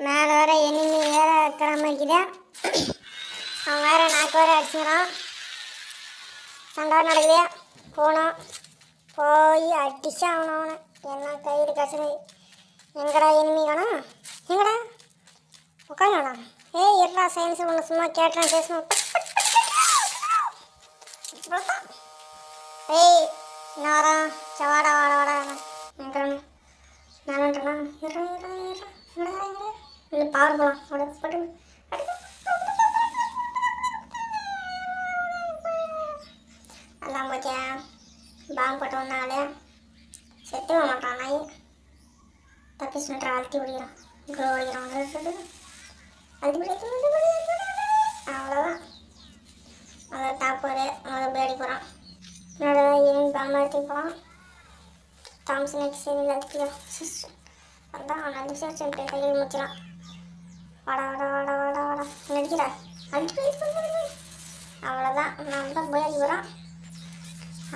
மேலே வேற எனிமி வேற கிளம்பிக்குது. அவன் வேற நாக்கு வேற அடிச்சுக்கிறான். சண்டை நடக்குது. போனோம் போய் அடிச்சு அவனை என்ன கயிறு கசனு. எங்கடா எனிமி வேணாம்? எங்கடா உட்காந்துடா. ஏய் எல்லா சயின்ஸும் ஒன்று சும்மா கேட்டேன் பேசணும். ஏய் நாரா சவாடா வாடா வாடா எங்கன்னு நான்டா இல்லை பவர் போகலாம் அவ்வளோ போட்டு எல்லாம் போச்சா. பாம்பு போட்ட ஒன்றாலே செத்து மாட்டான் நாய். தப்பி சொல்லிட்டு அழுத்தி விடுகிறான். க்ளோ அடிக்கிறான் அழுத்தி அவ்வளோதான். அதை தாப்பாரு முதல் அடி போகிறான். என்னோட ஏன் பாம்பு எடுத்து போகிறான். தாம்சன் எக்ஸ் எல்லாத்துக்கும் அதான் நல்ல விஷயம் கையில் முடிச்சிடான். வாடா வாடா வாடா வாடா வாடா நடிக்கிறா அடிச்சு அவ்வளோதான். நம்ம தான் போய் அடி போகிறான்.